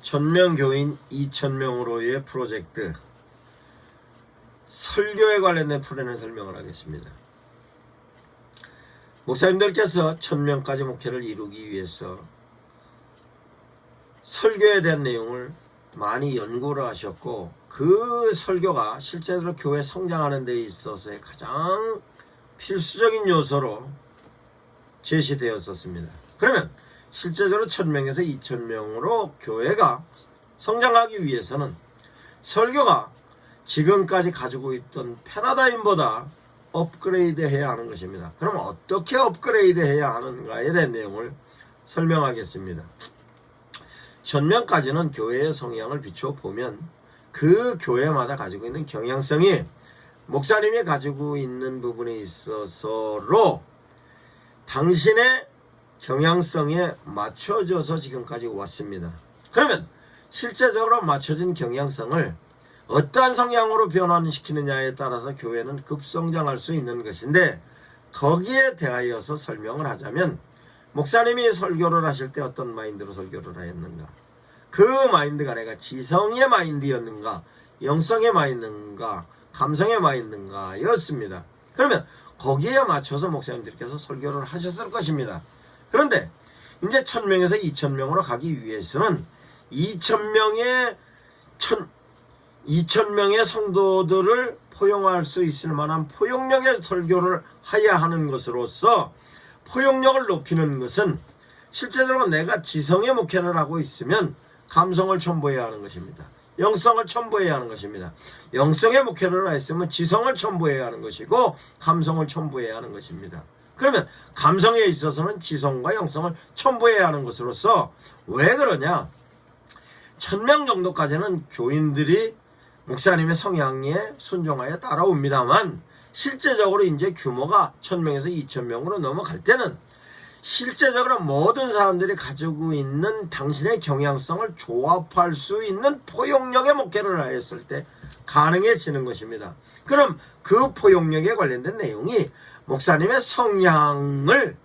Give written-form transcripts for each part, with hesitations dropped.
1000명 교인 2000명으로의 프로젝트 설교에 관련된 프로그램을 설명을 하겠습니다. 목사님들께서 1000명까지 목회를 이루기 위해서 설교에 대한 내용을 많이 연구를 하셨고, 그 설교가 실제로 교회 성장하는 데 있어서의 가장 필수적인 요소로 제시되었었습니다. 그러면 실제적으로 1000명에서 2000명으로 교회가 성장하기 위해서는 설교가 지금까지 가지고 있던 패러다임보다 업그레이드 해야 하는 것입니다. 그럼 어떻게 업그레이드 해야 하는가에 대한 내용을 설명하겠습니다. 1000명까지는 교회의 성향을 비추어 보면 그 교회마다 가지고 있는 경향성이 목사님이 가지고 있는 부분에 있어서로 당신의 경향성에 맞춰져서 지금까지 왔습니다. 그러면 실제적으로 맞춰진 경향성을 어떠한 성향으로 변환시키느냐에 따라서 교회는 급성장할 수 있는 것인데, 거기에 대하여서 설명을 하자면 목사님이 설교를 하실 때 어떤 마인드로 설교를 하였는가, 그 마인드가 내가 지성의 마인드였는가, 영성의 마인드인가, 감성의 마인드인가 였습니다. 그러면 거기에 맞춰서 목사님들께서 설교를 하셨을 것입니다. 그런데 이제 1000명에서 2000명으로 가기 위해서는 2000명의 성도들을 포용할 수 있을 만한 포용력의 설교를 해야 하는 것으로서, 포용력을 높이는 것은 실제적으로 내가 지성의 목회를 하고 있으면 감성을 첨부해야 하는 것입니다. 영성을 첨부해야 하는 것입니다. 영성의 목회를 했으면 지성을 첨부해야 하는 것이고 감성을 첨부해야 하는 것입니다. 그러면 감성에 있어서는 지성과 영성을 첨부해야 하는 것으로서, 왜 그러냐? 1000명 정도까지는 교인들이 목사님의 성향에 순종하여 따라옵니다만, 실제적으로 이제 규모가 1000명에서 2000명으로 넘어갈 때는 실제적으로 모든 사람들이 가지고 있는 당신의 경향성을 조합할 수 있는 포용력의 목회를 하였을 때 가능해지는 것입니다. 그럼 그 포용력에 관련된 내용이 목사님의 성향을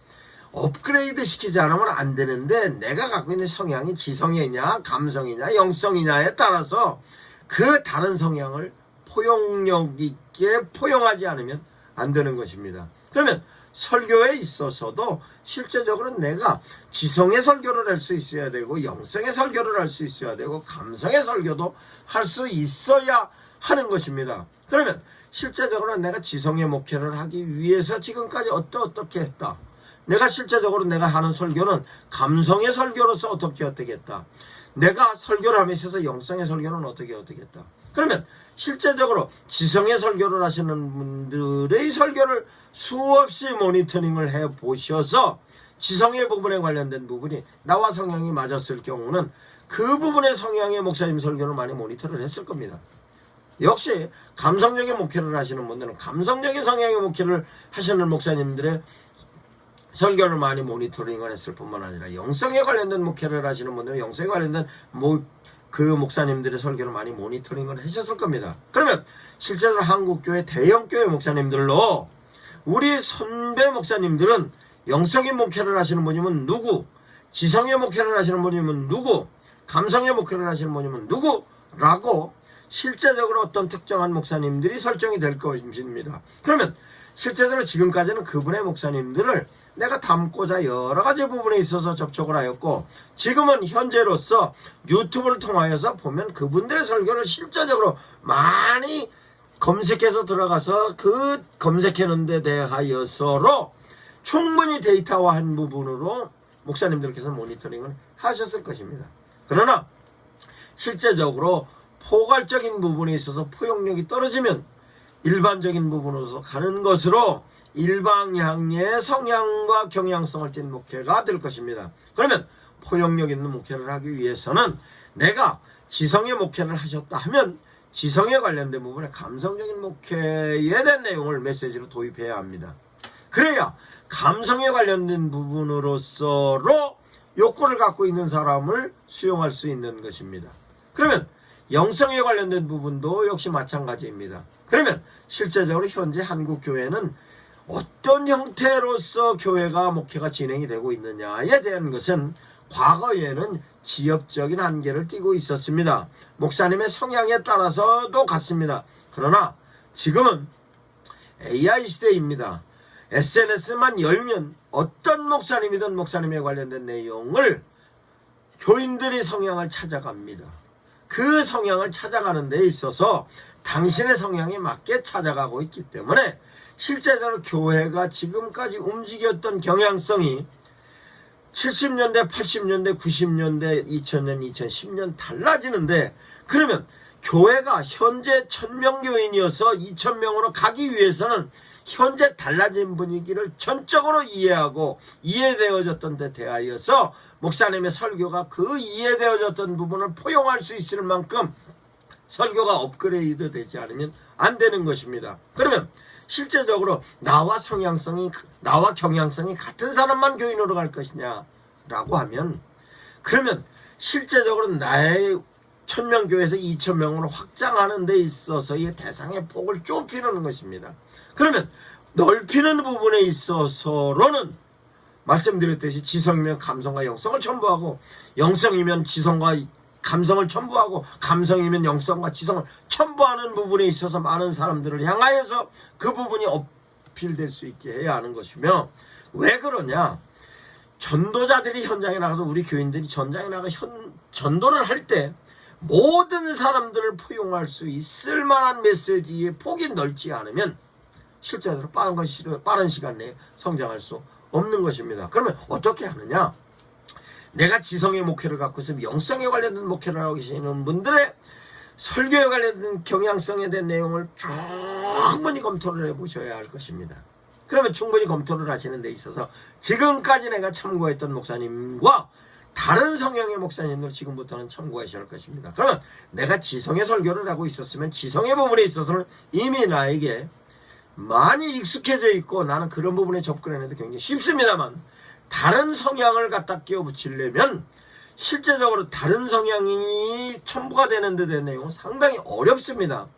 업그레이드 시키지 않으면 안 되는데, 내가 갖고 있는 성향이 지성이냐 감성이냐 영성이냐에 따라서 그 다른 성향을 포용력 있게 포용하지 않으면 안 되는 것입니다. 그러면 설교에 있어서도 실제적으로 내가 지성의 설교를 할 수 있어야 되고, 영성의 설교를 할 수 있어야 되고, 감성의 설교도 할 수 있어야 하는 것입니다. 그러면 실제적으로 내가 지성의 목회를 하기 위해서 지금까지 어떻게 했다, 내가 실제적으로 내가 하는 설교는 감성의 설교로서 어떻게 했다, 내가 설교를 하면서 있어서 영성의 설교는 어떻게 했다. 그러면 실제적으로 지성의 설교를 하시는 분들의 설교를 수없이 모니터링을 해 보셔서 지성의 부분에 관련된 부분이 나와 성향이 맞았을 경우는 그 부분의 성향의 목사님 설교를 많이 모니터를 했을 겁니다. 역시 감성적인 목회를 하시는 분들은 감성적인 성향의 목회를 하시는 목사님들의 설교를 많이 모니터링을 했을 뿐만 아니라, 영성에 관련된 목회를 하시는 분들은 영성에 관련된 그 목사님들의 설교를 많이 모니터링을 하셨을 겁니다. 그러면 실제로 한국교회 대형교회 목사님들로 우리 선배 목사님들은 영성의 목회를 하시는 분이면 누구, 지성의 목회를 하시는 분이면 누구, 감성의 목회를 하시는 분이면 누구라고 실제적으로 어떤 특정한 목사님들이 설정이 될 것입니다. 그러면 실제적으로 지금까지는 그분의 목사님들을 내가 담고자 여러 가지 부분에 있어서 접촉을 하였고, 지금은 현재로서 유튜브를 통하여서 보면 그분들의 설교를 실제적으로 많이 검색해서 들어가서 그 검색하는 데 대하여서로 충분히 데이터화한 부분으로 목사님들께서 모니터링을 하셨을 것입니다. 그러나 실제적으로 포괄적인 부분에 있어서 포용력이 떨어지면 일반적인 부분으로서 가는 것으로 일방향의 성향과 경향성을 띤 목회가 될 것입니다. 그러면 포용력 있는 목회를 하기 위해서는 내가 지성의 목회를 하셨다 하면 지성에 관련된 부분에 감성적인 목회에 대한 내용을 메시지로 도입해야 합니다. 그래야 감성에 관련된 부분으로서로 욕구를 갖고 있는 사람을 수용할 수 있는 것입니다. 그러면 영성에 관련된 부분도 역시 마찬가지입니다. 그러면 실제적으로 현재 한국 교회는 어떤 형태로서 교회가 목회가 진행이 되고 있느냐에 대한 것은 과거에는 지역적인 한계를 띠고 있었습니다. 목사님의 성향에 따라서도 같습니다. 그러나 지금은 AI 시대입니다. SNS만 열면 어떤 목사님이든 목사님에 관련된 내용을 교인들이 성향을 찾아갑니다. 그 성향을 찾아가는 데 있어서 당신의 성향에 맞게 찾아가고 있기 때문에 실제적으로 교회가 지금까지 움직였던 경향성이 70년대, 80년대, 90년대, 2000년, 2010년 달라지는데, 그러면 교회가 현재 1000명 교인이어서 2000명으로 가기 위해서는 현재 달라진 분위기를 전적으로 이해하고 이해되어졌던 데 대하여서 목사님의 설교가 그 이해되어졌던 부분을 포용할 수 있을 만큼 설교가 업그레이드 되지 않으면 안 되는 것입니다. 그러면 실제적으로 나와 경향성이 같은 사람만 교인으로 갈 것이냐 라고 하면, 그러면 실제적으로 나의 1000명 교회에서 2000명으로 확장하는 데 있어서의 대상의 폭을 좁히는 것입니다. 그러면 넓히는 부분에 있어서로는 말씀드렸듯이 지성이면 감성과 영성을 첨부하고, 영성이면 지성과 감성을 첨부하고, 감성이면 영성과 지성을 첨부하는 부분에 있어서 많은 사람들을 향하여서 그 부분이 어필될 수 있게 해야 하는 것이며, 왜 그러냐? 전도자들이 현장에 나가서, 우리 교인들이 전장에 나가 전도를 할 때 모든 사람들을 포용할 수 있을 만한 메시지의 폭이 넓지 않으면 실제로 빠른 시간 내에 성장할 수 없는 것입니다. 그러면 어떻게 하느냐? 내가 지성의 목회를 갖고 있으면 영성에 관련된 목회를 하고 계시는 분들의 설교에 관련된 경향성에 대한 내용을 충분히 검토를 해보셔야 할 것입니다. 그러면 충분히 검토를 하시는 데 있어서 지금까지 내가 참고했던 목사님과 다른 성향의 목사님들 지금부터는 참고하셔야 할 것입니다. 그러면 내가 지성의 설교를 하고 있었으면 지성의 부분에 있어서는 이미 나에게 많이 익숙해져 있고 나는 그런 부분에 접근하는데 굉장히 쉽습니다만, 다른 성향을 갖다 끼워 붙이려면 실제적으로 다른 성향이 첨부가 되는 데 대한 내용은 상당히 어렵습니다.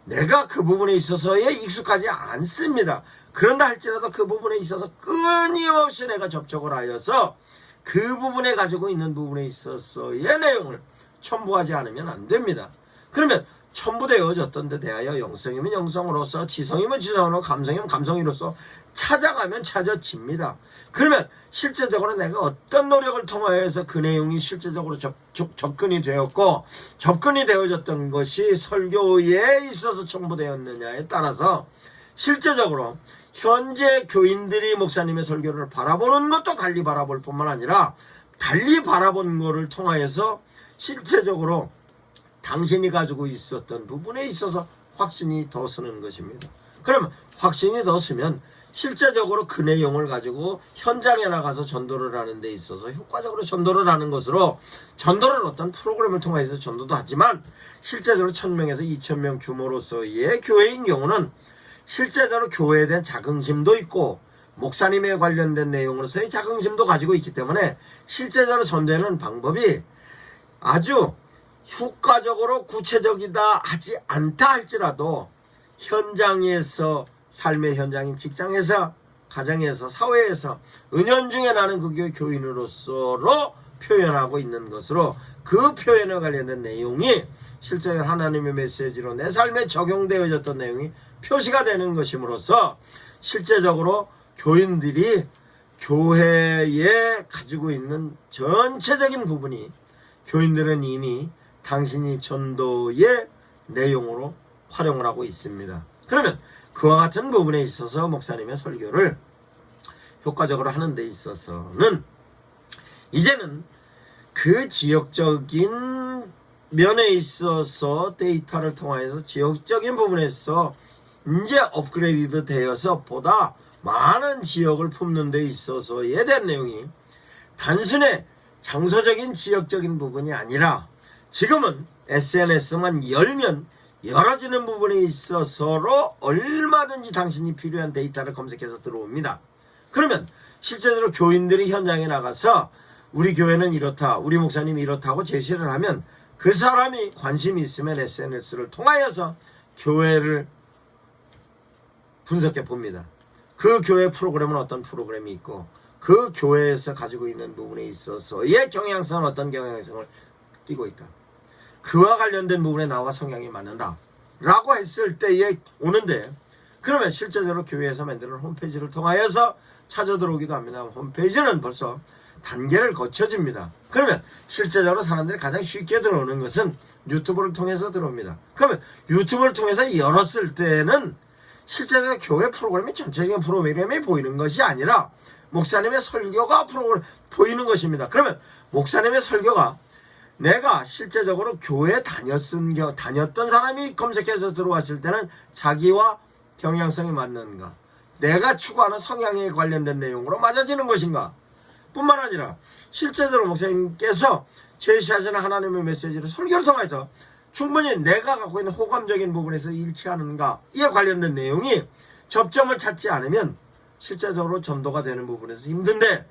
내가 그 부분에 있어서에 익숙하지 않습니다. 그런다 할지라도 그 부분에 있어서 끊임없이 내가 접촉을 하여서 그 부분에 가지고 있는 부분에 있어서의 내용을 첨부하지 않으면 안 됩니다. 그러면 첨부되어졌던 데 대하여 영성이면 영성으로서, 지성이면 지성으로, 감성이면 감성으로서 찾아가면 찾아집니다. 그러면 실제적으로 내가 어떤 노력을 통하여서 그 내용이 실제적으로 접근이 되었고, 접근이 되어졌던 것이 설교에 있어서 첨부되었느냐에 따라서 실제적으로 현재 교인들이 목사님의 설교를 바라보는 것도 달리 바라볼 뿐만 아니라 달리 바라본 것을 통하여서 실제적으로 당신이 가지고 있었던 부분에 있어서 확신이 더 서는 것입니다. 그러면 확신이 더 서면 실제적으로 그 내용을 가지고 현장에 나가서 전도를 하는 데 있어서 효과적으로 전도를 하는 것으로, 전도를 어떤 프로그램을 통해서 전도도 하지만 실제적으로 1000명에서 2000명 규모로서의 교회인 경우는 실제적으로 교회에 대한 자긍심도 있고 목사님에 관련된 내용으로서의 자긍심도 가지고 있기 때문에 실제적으로 전도하는 방법이 아주 효과적으로 구체적이다 하지 않다 할지라도 현장에서, 삶의 현장인 직장에서, 가정에서, 사회에서 은연중에 나는 그 교회 교인으로서로 표현하고 있는 것으로, 그 표현에 관련된 내용이 실제로 하나님의 메시지로 내 삶에 적용되어졌던 내용이 표시가 되는 것임으로써 실제적으로 교인들이 교회에 가지고 있는 전체적인 부분이 교인들은 이미 당신이 전도의 내용으로 활용을 하고 있습니다. 그러면 그와 같은 부분에 있어서 목사님의 설교를 효과적으로 하는 데 있어서는 이제는 그 지역적인 면에 있어서 데이터를 통해서 지역적인 부분에서 이제 업그레이드 되어서 보다 많은 지역을 품는 데 있어서에 대한 내용이 단순히 장소적인 지역적인 부분이 아니라 지금은 SNS만 열면 열어지는 부분에 있어서로 얼마든지 당신이 필요한 데이터를 검색해서 들어옵니다. 그러면 실제로 교인들이 현장에 나가서 우리 교회는 이렇다, 우리 목사님이 이렇다고 제시를 하면 그 사람이 관심이 있으면 SNS를 통하여서 교회를 분석해 봅니다. 그 교회 프로그램은 어떤 프로그램이 있고 그 교회에서 가지고 있는 부분에 있어서의 경향성은 어떤 경향성을 띠고 있다. 그와 관련된 부분에 나와 성향이 맞는다 라고 했을 때에 오는데, 그러면 실제적으로 교회에서 만드는 홈페이지를 통하여서 찾아 들어오기도 합니다. 홈페이지는 벌써 단계를 거쳐집니다. 그러면 실제적으로 사람들이 가장 쉽게 들어오는 것은 유튜브를 통해서 들어옵니다. 그러면 유튜브를 통해서 열었을 때는 실제적으로 교회 프로그램이 전체적인 프로그램이 보이는 것이 아니라 목사님의 설교가 프로그램 보이는 것입니다. 그러면 목사님의 설교가 내가 실제적으로 교회 다녔던 사람이 검색해서 들어왔을 때는 자기와 경향성이 맞는가, 내가 추구하는 성향에 관련된 내용으로 맞아지는 것인가, 뿐만 아니라 실제적으로 목사님께서 제시하시는 하나님의 메시지를 설교를 통해서 충분히 내가 갖고 있는 호감적인 부분에서 일치하는가, 이에 관련된 내용이 접점을 찾지 않으면 실제적으로 전도가 되는 부분에서 힘든데,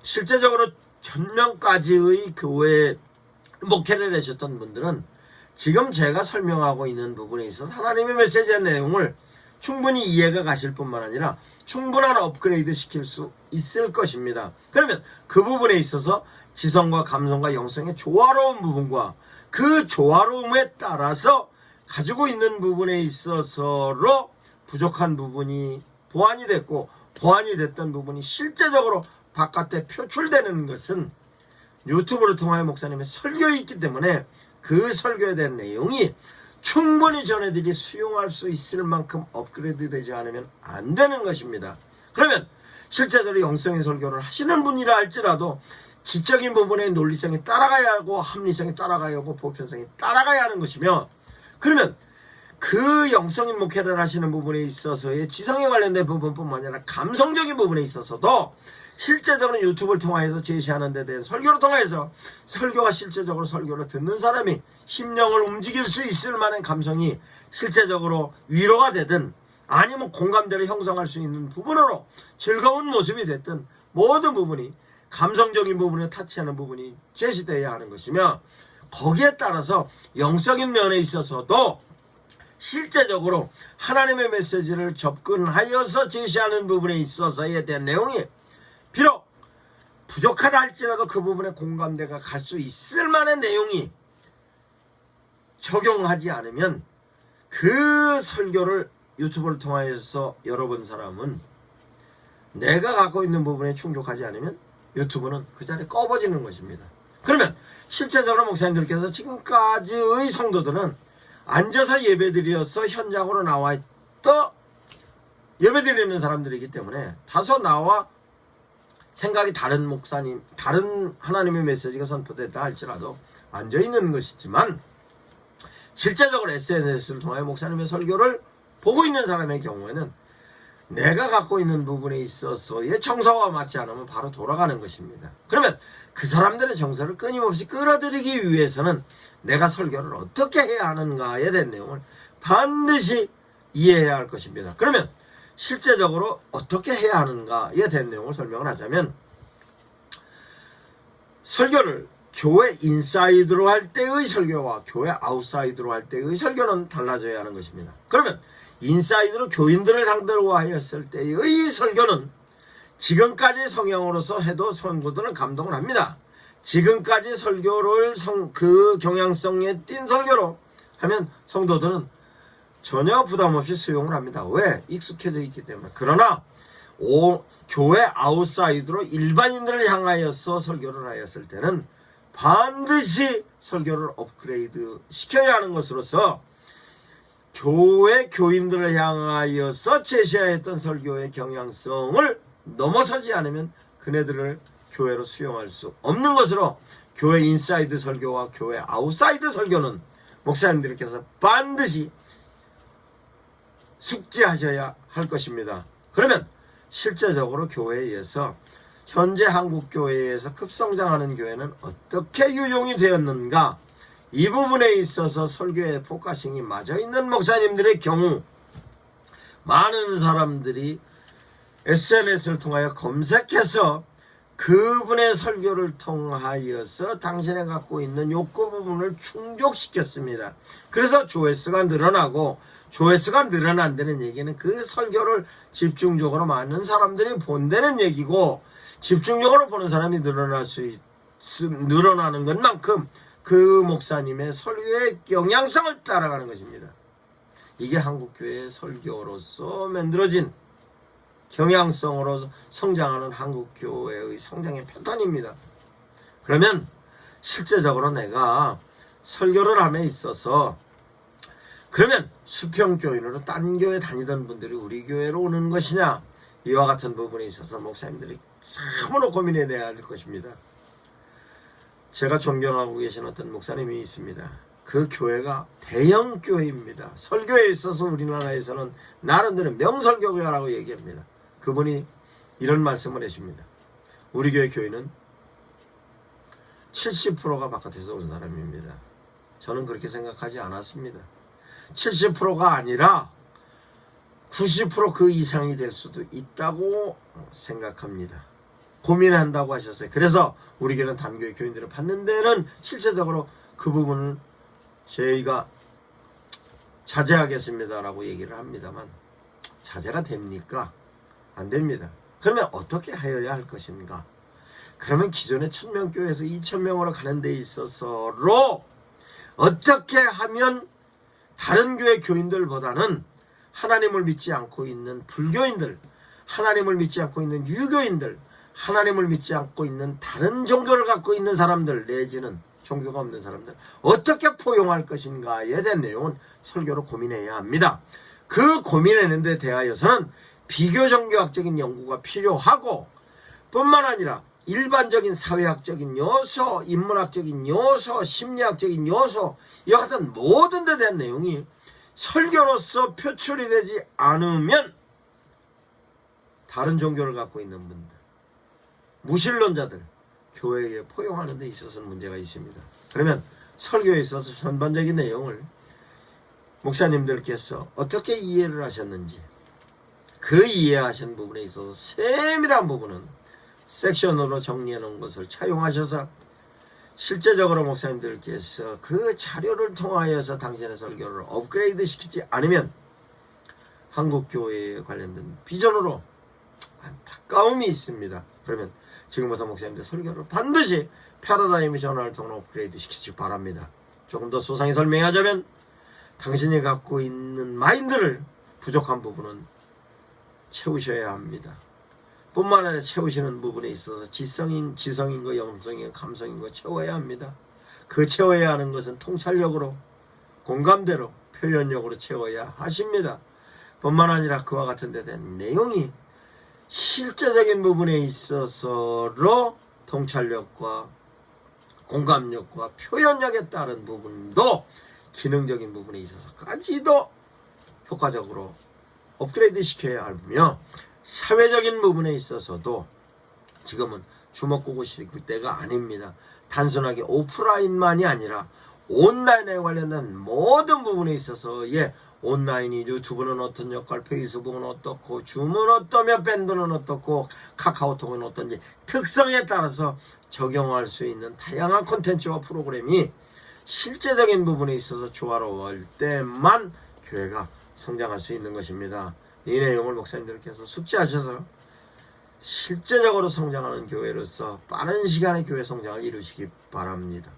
실제적으로 전면까지의 교회 목회를 하셨던 분들은 지금 제가 설명하고 있는 부분에 있어서 하나님의 메시지의 내용을 충분히 이해가 가실 뿐만 아니라 충분한 업그레이드 시킬 수 있을 것입니다. 그러면 그 부분에 있어서 지성과 감성과 영성의 조화로운 부분과 그 조화로움에 따라서 가지고 있는 부분에 있어서로 부족한 부분이 보완이 됐고, 보완이 됐던 부분이 실제적으로 바깥에 표출되는 것은 유튜브를 통하여 목사님의 설교에 있기 때문에 그 설교에 대한 내용이 충분히 전해들이 수용할 수 있을 만큼 업그레이드 되지 않으면 안 되는 것입니다. 그러면 실제적으로 영성의 설교를 하시는 분이라 할지라도 지적인 부분의 논리성이 따라가야 하고 합리성이 따라가야 하고 보편성이 따라가야 하는 것이며, 그러면 그 영성인 목회를 하시는 부분에 있어서의 지성에 관련된 부분뿐만 아니라 감성적인 부분에 있어서도 실제적으로 유튜브를 통해서 제시하는 데 대한 설교를 통해서 설교가 실제적으로 설교를 듣는 사람이 심령을 움직일 수 있을 만한 감성이 실제적으로 위로가 되든 아니면 공감대를 형성할 수 있는 부분으로 즐거운 모습이 됐든 모든 부분이 감성적인 부분을 타치하는 부분이 제시되어야 하는 것이며, 거기에 따라서 영적인 면에 있어서도 실제적으로 하나님의 메시지를 접근하여서 제시하는 부분에 있어서에 대한 내용이 비록 부족하다 할지라도 그 부분에 공감대가 갈 수 있을 만한 내용이 적용하지 않으면 그 설교를 유튜브를 통하여서 열어본 사람은 내가 갖고 있는 부분에 충족하지 않으면 유튜브는 그 자리에 꺼버지는 것입니다. 그러면 실제적으로 목사님들께서 지금까지의 성도들은 앉아서 예배드려서 현장으로 나와 또 예배드리는 사람들이기 때문에 다소 나와 생각이 다른 목사님, 다른 하나님의 메시지가 선포됐다 할지라도 앉아있는 것이지만, 실제적으로 SNS를 통하여 목사님의 설교를 보고 있는 사람의 경우에는 내가 갖고 있는 부분에 있어서의 정서와 맞지 않으면 바로 돌아가는 것입니다. 그러면 그 사람들의 정서를 끊임없이 끌어들이기 위해서는 내가 설교를 어떻게 해야 하는가에 대한 내용을 반드시 이해해야 할 것입니다. 그러면 실제적으로 어떻게 해야 하는가에 대한 내용을 설명을 하자면, 설교를 교회 인사이드로 할 때의 설교와 교회 아웃사이드로 할 때의 설교는 달라져야 하는 것입니다. 그러면 인사이드로 교인들을 상대로 하였을 때의 설교는 지금까지 성향으로서 해도 성도들은 감동을 합니다. 지금까지 설교를 그 경향성에 띈 설교로 하면 성도들은 전혀 부담 없이 수용을 합니다. 왜? 익숙해져 있기 때문에. 그러나 교회 아웃사이드로 일반인들을 향하여서 설교를 하였을 때는 반드시 설교를 업그레이드 시켜야 하는 것으로서 교회 교인들을 향하여서 제시하였던 설교의 경향성을 넘어서지 않으면 그네들을 교회로 수용할 수 없는 것으로, 교회 인사이드 설교와 교회 아웃사이드 설교는 목사님들께서 반드시 숙지하셔야 할 것입니다. 그러면 실제적으로 교회에서 현재 한국교회에서 급성장하는 교회는 어떻게 유용이 되었는가, 이 부분에 있어서 설교에 포커싱이 맞아 있는 목사님들의 경우 많은 사람들이 SNS를 통하여 검색해서 그분의 설교를 통하여서 당신의 갖고 있는 욕구 부분을 충족시켰습니다. 그래서 조회수가 늘어나고, 조회수가 늘어난다는 얘기는 그 설교를 집중적으로 많은 사람들이 본다는 얘기고, 집중적으로 보는 사람이 늘어나는 것만큼 그 목사님의 설교의 영향성을 따라가는 것입니다. 이게 한국교회의 설교로서 만들어진 경향성으로 성장하는 한국교회의 성장의 패턴입니다. 그러면 실제적으로 내가 설교를 함에 있어서 그러면 수평교인으로 딴 교회 다니던 분들이 우리 교회로 오는 것이냐, 이와 같은 부분에 있어서 목사님들이 참으로 고민해 내야 할 것입니다. 제가 존경하고 계신 어떤 목사님이 있습니다. 그 교회가 대형 교회입니다. 설교에 있어서 우리나라에서는 나름대로 명설교회라고 얘기합니다. 그분이 이런 말씀을 해줍니다. 우리 교회 교인은 70%가 바깥에서 온 사람입니다. 저는 그렇게 생각하지 않았습니다. 70%가 아니라 90% 그 이상이 될 수도 있다고 생각합니다. 고민한다고 하셨어요. 그래서 우리 교회는 단교회 교인들을 받는 데는 실제적으로 그 부분을 저희가 자제하겠습니다라고 얘기를 합니다만, 자제가 됩니까? 안 됩니다. 그러면 어떻게 하여야 할 것인가? 그러면 기존의 1000명 교회에서 2000명으로 가는 데 있어서로 어떻게 하면 다른 교회 교인들보다는 하나님을 믿지 않고 있는 불교인들, 하나님을 믿지 않고 있는 유교인들, 하나님을 믿지 않고 있는 다른 종교를 갖고 있는 사람들 내지는 종교가 없는 사람들 어떻게 포용할 것인가에 대한 내용은 설교로 고민해야 합니다. 그 고민하는 데 대하여서는 비교 종교학적인 연구가 필요하고, 뿐만 아니라 일반적인 사회학적인 요소, 인문학적인 요소, 심리학적인 요소, 이와 같은 모든 데 대한 내용이 설교로서 표출이 되지 않으면 다른 종교를 갖고 있는 분들, 무신론자들, 교회에 포용하는 데 있어서는 문제가 있습니다. 그러면 설교에 있어서 전반적인 내용을 목사님들께서 어떻게 이해를 하셨는지, 그 이해하신 부분에 있어서 세밀한 부분은 섹션으로 정리해 놓은 것을 차용하셔서 실제적으로 목사님들께서 그 자료를 통하여서 당신의 설교를 업그레이드 시키지 않으면 한국교회에 관련된 비전으로 안타까움이 있습니다. 그러면 지금부터 목사님들 설교를 반드시 패러다임 전환을 통해 업그레이드 시키시기 바랍니다. 조금 더 소상히 설명하자면 당신이 갖고 있는 마인드를 부족한 부분은 채우셔야 합니다. 뿐만 아니라 채우시는 부분에 있어서 지성인과 영성인, 감성인과 채워야 합니다. 그 채워야 하는 것은 통찰력으로, 공감대로, 표현력으로 채워야 하십니다. 뿐만 아니라 그와 같은 데 대한 내용이 실제적인 부분에 있어서로 통찰력과 공감력과 표현력에 따른 부분도 기능적인 부분에 있어서까지도 효과적으로 업그레이드 시켜야 하며, 사회적인 부분에 있어서도 지금은 주먹구구식 때가 아닙니다. 단순하게 오프라인만이 아니라 온라인에 관련된 모든 부분에 있어서 온라인이 유튜브는 어떤 역할, 페이스북은 어떻고, 줌은 어떠며, 밴드는 어떻고, 카카오톡은 어떤지 특성에 따라서 적용할 수 있는 다양한 콘텐츠와 프로그램이 실제적인 부분에 있어서 조화로울 때만 교회가 성장할 수 있는 것입니다. 이 내용을 목사님들께서 숙지하셔서 실제적으로 성장하는 교회로서 빠른 시간에 교회 성장을 이루시기 바랍니다.